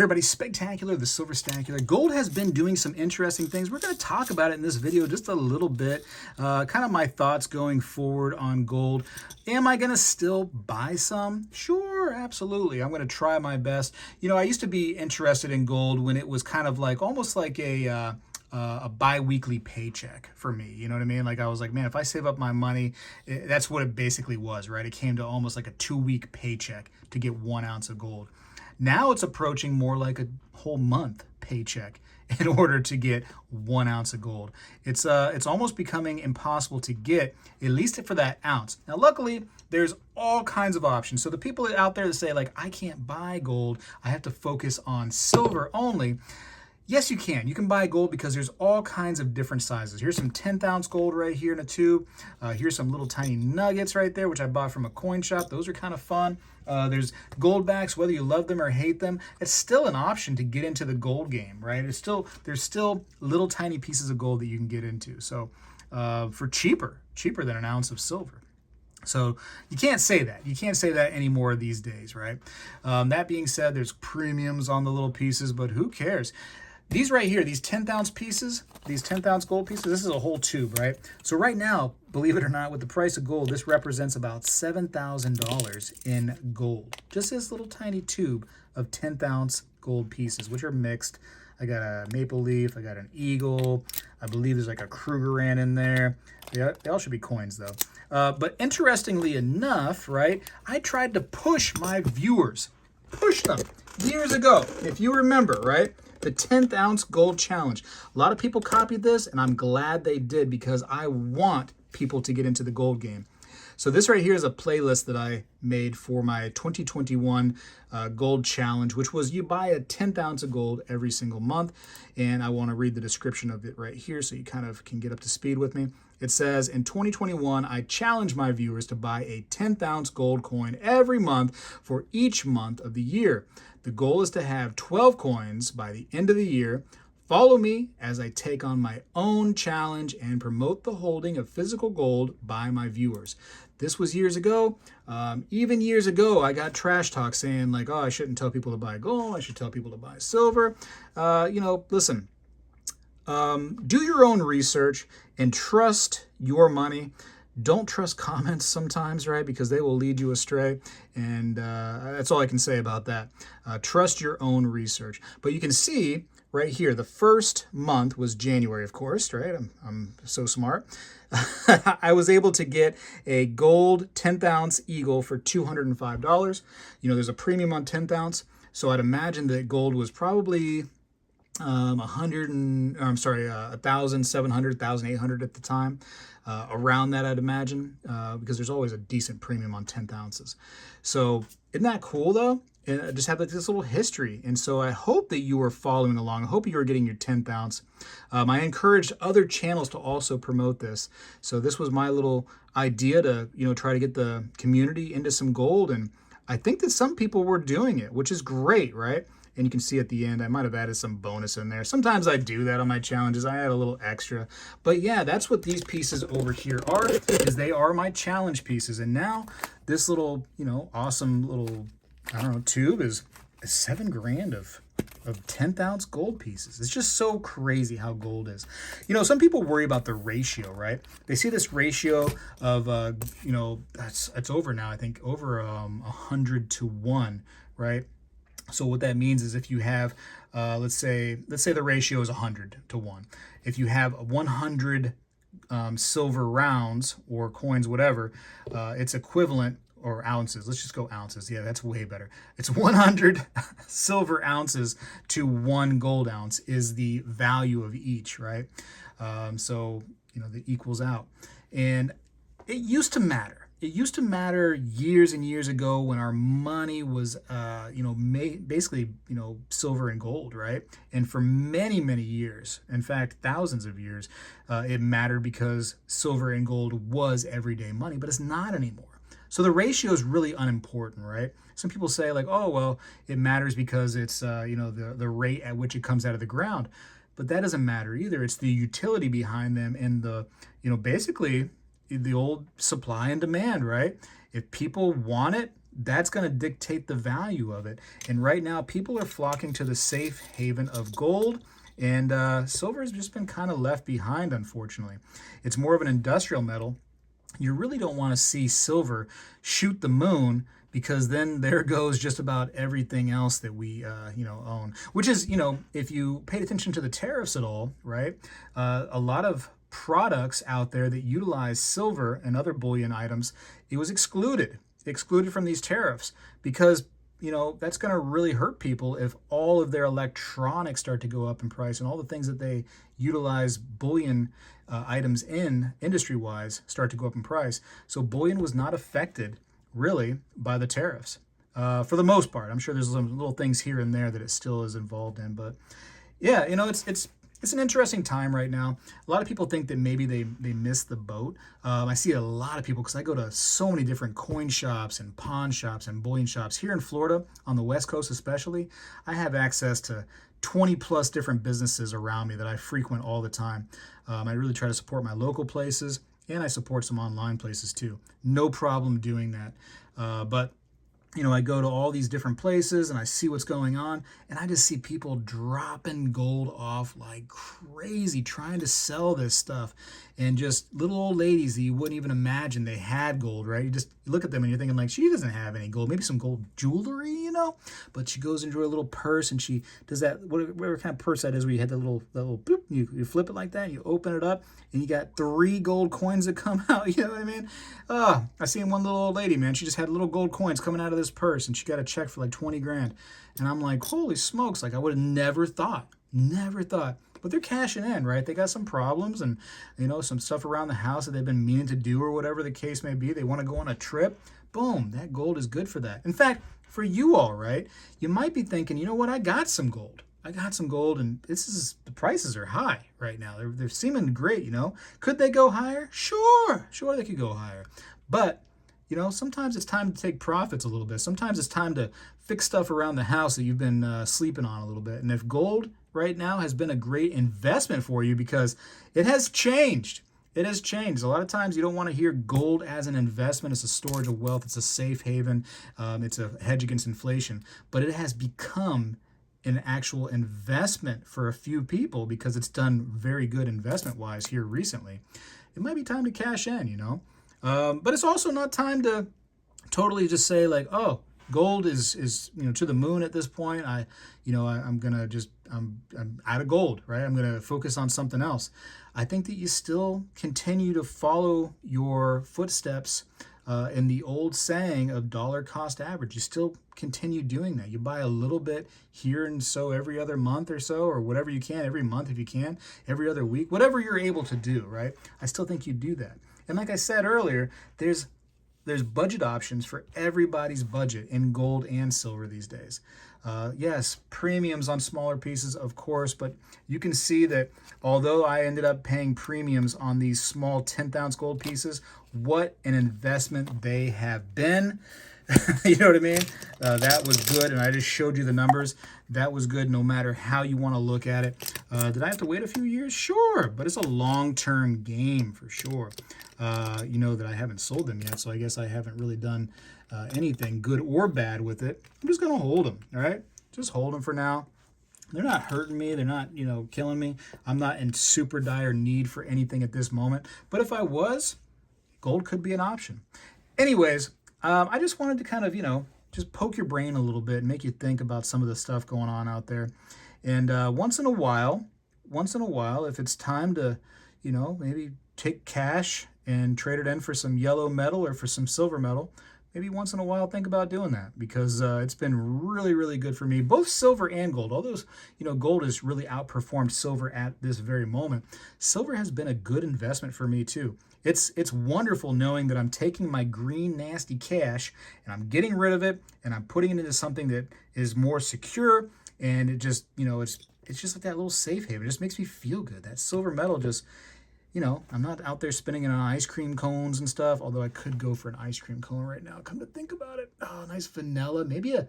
Hey everybody, Spectacular, the Silver Stacular. Gold has been doing some interesting things. We're going to talk about it in this video just a little bit. Kind of my thoughts going forward on gold. Am I going to still buy some? Sure, absolutely. I'm going to try my best. You know, I used to be interested in gold when it was kind of like almost like a bi-weekly paycheck for me. You know what I mean? Like I was like, man, if I save up my money, that's what it basically was, right? It came to almost like a 2-week paycheck to get 1 ounce of gold. Now it's approaching more like a whole month paycheck in order to get 1 ounce of gold. It's almost becoming impossible to get, at least for that ounce. Now, luckily, there's all kinds of options. So the people out there that say like, I can't buy gold, I have to focus on silver only. Yes, you can. You can buy gold because there's all kinds of different sizes. Here's some 10th ounce gold right here in a tube. Here's some little tiny nuggets right there, which I bought from a coin shop. Those are kind of fun. There's gold backs, whether you love them or hate them. It's still an option to get into the gold game, right? There's still little tiny pieces of gold that you can get into. So for cheaper than an ounce of silver. So you can't say that. You can't say that anymore these days, right? That being said, there's premiums on the little pieces, but who cares? These right here, these 10th ounce pieces, these 10th ounce gold pieces, this is a whole tube, right? So right now, believe it or not, with the price of gold, this represents about $7,000 in gold. Just this little tiny tube of 10th ounce gold pieces, which are mixed. I got a maple leaf, I got an eagle, I believe there's like a Krugerrand in there. They all should be coins though. But interestingly enough, right, I tried to push my viewers, push them years ago, if you remember, right? The 10th ounce gold challenge. A lot of people copied this, and I'm glad they did because I want people to get into the gold game. So this right here is a playlist that I made for my 2021 gold challenge, which was you buy a 10th ounce of gold every single month. And I want to read the description of it right here so you kind of can get up to speed with me. It says, in 2021, I challenge my viewers to buy a 10th ounce gold coin every month for each month of the year. The goal is to have 12 coins by the end of the year. Follow me as I take on my own challenge and promote the holding of physical gold by my viewers. This was years ago. Even years ago, I got trash talk saying like, oh, I shouldn't tell people to buy gold. I should tell people to buy silver. Listen, do your own research and trust your money. Don't trust comments sometimes, right? Because they will lead you astray. And that's all I can say about that. Trust your own research. But you can see right here, the first month was January, of course, right? I'm so smart. I was able to get a gold 10th ounce eagle for $205. You know, there's a premium on 10th ounce. So I'd imagine that gold was probably 1,700, 1,800 at the time. Around that, I'd imagine, because there's always a decent premium on 10th ounces. So isn't that cool, though? And I just have like this little history. And so I hope that you are following along. I hope you are getting your 10th ounce. I encouraged other channels to also promote this. So this was my little idea to, try to get the community into some gold. And I think that some people were doing it, which is great, right? And you can see at the end, I might have added some bonus in there. Sometimes I do that on my challenges. I add a little extra. But yeah, that's what these pieces over here are, is they are my challenge pieces. And now this little, awesome little, tube is $7,000 of 10th ounce gold pieces. It's just so crazy how gold is. Some people worry about the ratio, right? They see this ratio of, it's over now, I think, over 100 to 1, right? So what that means is if you have, let's say the ratio is 100 to 1. If you have 100 silver rounds or coins, whatever, it's equivalent, or ounces. Let's just go ounces. Yeah, that's way better. It's 100 silver ounces to 1 gold ounce is the value of each, right? So, that equals out. And it used to matter. It used to matter years and years ago when our money was, basically, silver and gold, right? And for many, many years, in fact, thousands of years, it mattered because silver and gold was everyday money, but it's not anymore. So the ratio is really unimportant, right? Some people say like, oh, well, it matters because it's, the rate at which it comes out of the ground. But that doesn't matter either. It's the utility behind them and the, basically the old supply and demand, right? If people want it, that's going to dictate the value of it. And right now, people are flocking to the safe haven of gold. And silver has just been kind of left behind, unfortunately. It's more of an industrial metal. You really don't want to see silver shoot the moon, because then there goes just about everything else that we own. Which is, if you paid attention to the tariffs at all, right? A lot of products out there that utilize silver and other bullion items, it was excluded from these tariffs, because that's going to really hurt people if all of their electronics start to go up in price, and all the things that they utilize bullion items in industry-wise start to go up in price. So bullion was not affected really by the tariffs for the most part. I'm sure there's some little things here and there that it still is involved in, but yeah, it's an interesting time right now. A lot of people think that maybe they missed the boat. I see a lot of people, because I go to so many different coin shops and pawn shops and bullion shops here in Florida, on the West Coast especially. I have access to 20 plus different businesses around me that I frequent all the time. I really try to support my local places, and I support some online places too. No problem doing that. But I go to all these different places and I see what's going on, and I just see people dropping gold off like crazy, trying to sell this stuff. And just little old ladies that you wouldn't even imagine they had gold, right? You look at them and you're thinking, like, she doesn't have any gold, maybe some gold jewelry, but she goes into her little purse and she does that, whatever kind of purse that is, where you had the little boop, you flip it like that, and you open it up, and you got 3 gold coins that come out. You know what I mean? I seen one little old lady, man. She just had little gold coins coming out of this purse, and she got a check for like 20 grand. And I'm like, holy smokes, like I would have never thought. But they're cashing in, right? They got some problems and, some stuff around the house that they've been meaning to do, or whatever the case may be. They want to go on a trip. Boom, that gold is good for that. In fact, for you all, right, you might be thinking, you know what, I got some gold, and the prices are high right now. They're seeming great, Could they go higher? Sure, they could go higher. But, sometimes it's time to take profits a little bit. Sometimes it's time to fix stuff around the house that you've been sleeping on a little bit. And if gold right now has been a great investment for you, because it has changed. It has changed. A lot of times you don't want to hear gold as an investment. It's a storage of wealth. It's a safe haven. It's a hedge against inflation. But it has become an actual investment for a few people, because it's done very good investment-wise here recently. It might be time to cash in, But it's also not time to totally just say, like, oh, gold is to the moon at this point. I'm out of gold, right? I'm gonna focus on something else. I think that you still continue to follow your footsteps in the old saying of dollar cost average. You still continue doing that. You buy a little bit here and so every other month or so, or whatever you can, every month if you can, every other week, whatever you're able to do, right? I still think you do that. And like I said earlier, there's budget options for everybody's budget in gold and silver these days. Yes, premiums on smaller pieces, of course, but you can see that although I ended up paying premiums on these small 10th ounce gold pieces, what an investment they have been. You know what I mean? That was good, and I just showed you the numbers. That was good no matter how you want to look at it. Did I have to wait a few years? Sure, but it's a long-term game for sure. You know that I haven't sold them yet, so I guess I haven't really done anything good or bad with it. I'm just going to hold them, all right? Just hold them for now. They're not hurting me. They're not, killing me. I'm not in super dire need for anything at this moment. But if I was, gold could be an option. Anyways, I just wanted to kind of, just poke your brain a little bit and make you think about some of the stuff going on out there. And once in a while, if it's time to, maybe take cash and trade it in for some yellow metal or for some silver metal, maybe once in a while think about doing that, because it's been really, really good for me, both silver and gold. Although, gold has really outperformed silver at this very moment, silver has been a good investment for me too. It's wonderful knowing that I'm taking my green nasty cash and I'm getting rid of it and I'm putting it into something that is more secure, and it just, it's just like that little safe haven. It just makes me feel good. That silver metal just, I'm not out there spinning it on ice cream cones and stuff, although I could go for an ice cream cone right now. Come to think about it. Oh, nice vanilla. Maybe a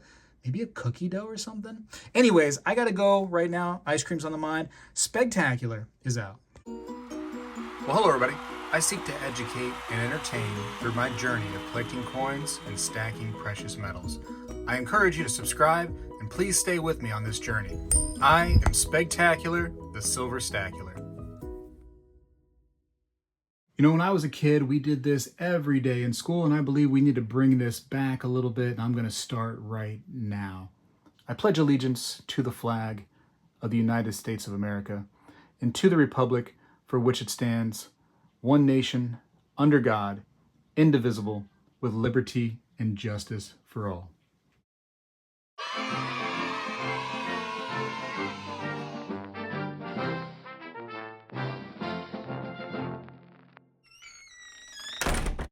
cookie dough or something. Anyways, I got to go right now. Ice cream's on the mind. Spegtacular is out. Well, hello, everybody. I seek to educate and entertain through my journey of collecting coins and stacking precious metals. I encourage you to subscribe and please stay with me on this journey. I am Spegtacular, the Silver Stacular. You know, when I was a kid, we did this every day in school, and I believe we need to bring this back a little bit, and I'm going to start right now. I pledge allegiance to the flag of the United States of America and to the republic for which it stands, one nation, under God, indivisible, with liberty and justice for all.